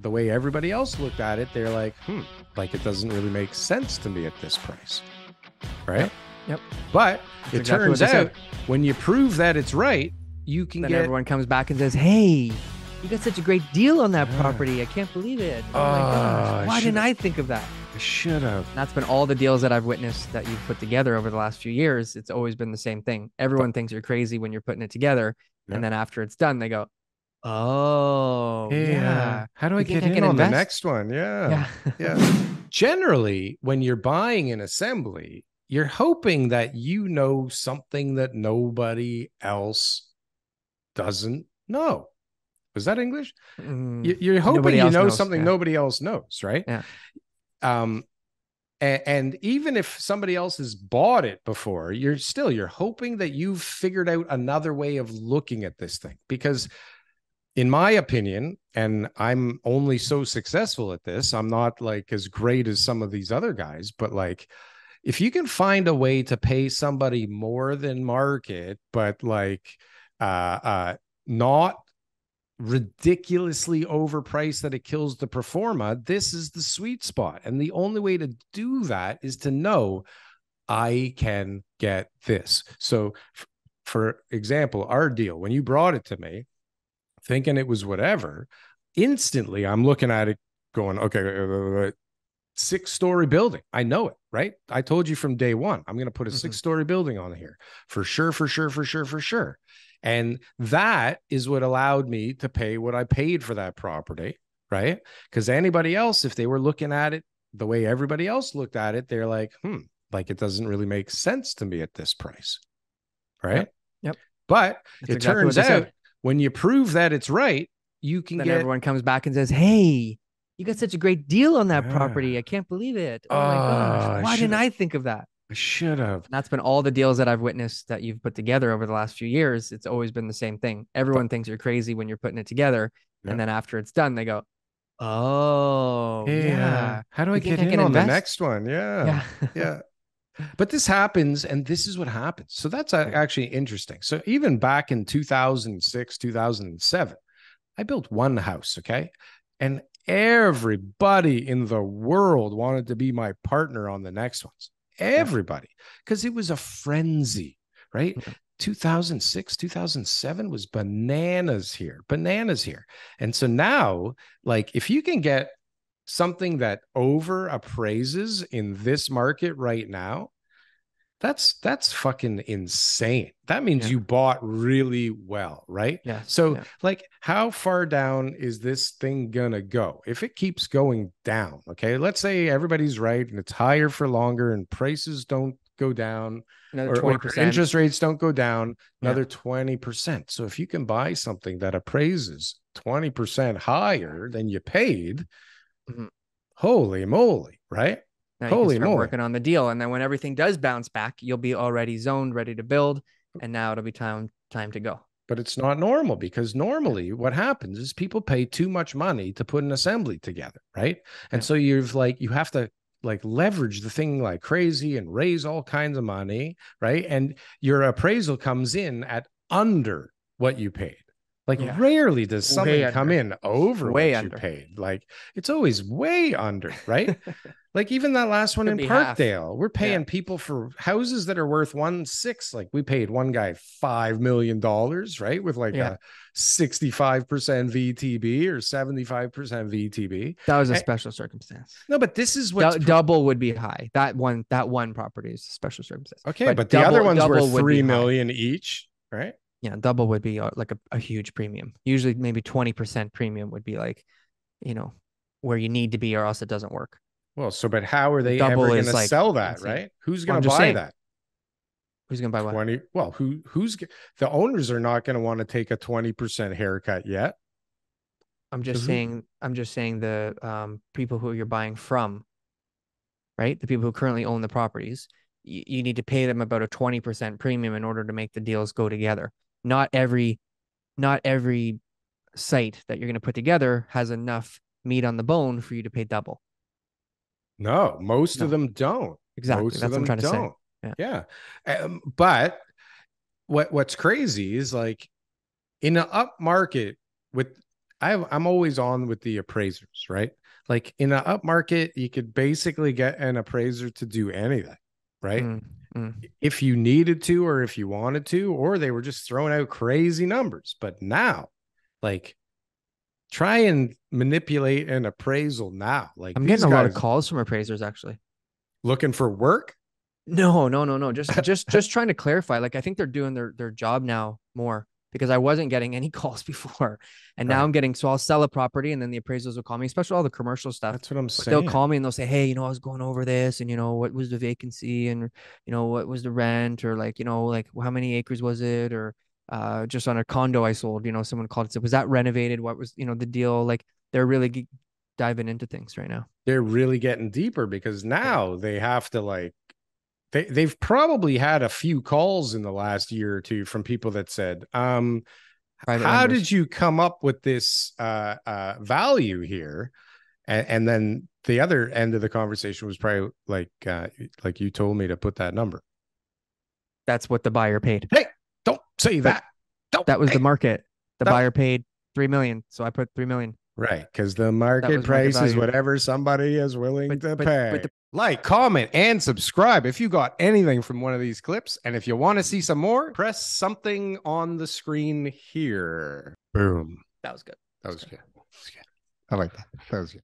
the way everybody else looked at it, they're like, like it doesn't really make sense to me at this price. Right? Yep. But That's it exactly turns what they out said. when you prove that it's right, you can Then get everyone comes back and says, "Hey, you got such a great deal on that property. I can't believe it. Oh my gosh. Why didn't I think of that?" I should have. That's been all the deals that I've witnessed that you've put together over the last few years. It's always been the same thing. Everyone thinks you're crazy when you're putting it together. Yeah. And then after it's done, they go, "Oh, yeah. How do I You think get I in can on the invest?" next one? Yeah. Yeah. Generally, when you're buying an assembly, you're hoping that you know something that nobody else doesn't know. Was that English? You're hoping Nobody you else know knows. something Yeah. nobody else knows, right? Yeah. And even if somebody else has bought it before, you're hoping that you've figured out another way of looking at this thing. Because in my opinion, and I'm only so successful at this, I'm not like as great as some of these other guys, but like if you can find a way to pay somebody more than market, but like not ridiculously overpriced that it kills the performa, this is the sweet spot. And the only way to do that is to know I can get this. So for example, our deal, when you brought it to me, thinking it was whatever, instantly I'm looking at it going, okay, 6-story building. I know it, right? I told you from day one, I'm going to put a 6-story building on here for sure, for sure, for sure, for sure. And that is what allowed me to pay what I paid for that property, right? Because anybody else, if they were looking at it the way everybody else looked at it, they're like, like it doesn't really make sense to me at this price, right? Yep. But That's it turns out when you prove that it's right, you can then get. Everyone comes back and says, "Hey, you got such a great deal on that property. I can't believe it. Oh my gosh. Why didn't I think of that?" I should have. That's been all the deals that I've witnessed that you've put together over the last few years. It's always been the same thing. Everyone thinks you're crazy when you're putting it together. Yeah. And then after it's done, they go, "Oh, yeah. How do I get in on the next one? Yeah. Yeah. But this happens, and this is what happens. So that's actually interesting. So even back in 2006, 2007, I built one house, okay? And everybody in the world wanted to be my partner on the next ones. Everybody, because it was a frenzy, right? 2006, 2007 was bananas here. And so now, like, if you can get something that over appraises in this market right now, that's fucking insane. That means you bought really well, right? Yeah. So like, how far down is this thing gonna go? If it keeps going down, okay, let's say everybody's right and it's higher for longer and prices don't go down, another 20%. Or interest rates don't go down, another 20%. So if you can buy something that appraises 20% higher than you paid, holy moly, right? Now you can start working on the deal. And then when everything does bounce back, you'll be already zoned, ready to build. And now it'll be time to go. But it's not normal, because normally what happens is people pay too much money to put an assembly together, right? And so you have to like leverage the thing like crazy and raise all kinds of money, right? And your appraisal comes in at under what you paid. Like rarely does something come in over what you paid. Like it's always way under, right? Like even that last one in Parkdale, we're paying people for houses that are worth 1.6. Like we paid one guy $5 million, right? With like a 65% VTB or 75% VTB. That was a special circumstance. No, but this is what double would be high. That one property is a special circumstance. Okay, but the other ones were $3 million each, right? Yeah, double would be like a huge premium. Usually maybe 20% premium would be like, where you need to be, or else it doesn't work. Well, but how are they ever going to sell that, insane. Right? Who's going to buy that? Who's going to buy 20? What? Well, who's the owners are not going to want to take a 20% haircut yet. I'm just saying the people who you're buying from, right? The people who currently own the properties, you need to pay them about a 20% premium in order to make the deals go together. Not every site that you're going to put together has enough meat on the bone for you to pay double. No, most of them don't. Exactly. Most That's what I'm trying to say. Yeah. But what's crazy is like in an up market with I'm always on with the appraisers, right? Like in an up market, you could basically get an appraiser to do anything, right? If you needed to, or if you wanted to, or they were just throwing out crazy numbers. But now, like, try and manipulate an appraisal now. Like, I'm these getting a lot of guys calls from appraisers actually. looking for work. No. Just trying to clarify. Like I think they're doing their job now more because I wasn't getting any calls before. And now Right. I'm getting, so I'll sell a property and then the appraisals will call me, especially all the commercial stuff. That's what I'm But they'll call saying. me and they'll say, hey, I was going over this and, what was the vacancy and, what was the rent or like, like how many acres was it? Or just on a condo I sold, someone called and said, was that renovated? What was, the deal? Like they're really diving into things right now. They're really getting deeper because Yeah. now they have to like, they've probably had a few calls in the last year or two from people that said, Private how lenders. did you come up with this value here? And then the other end of the conversation was probably like you told me to put that number. That's what the buyer paid. Hey, don't say But that. Don't. that was Hey, the market. The no. buyer paid 3 million. So I put 3 million. Right, because the That market was market price is value. whatever somebody is willing But to but pay. the Like, comment, and subscribe if you got anything from one of these clips. And if you want to see some more, press something on the screen here. Boom. that was good. That was good. I like that. That was good.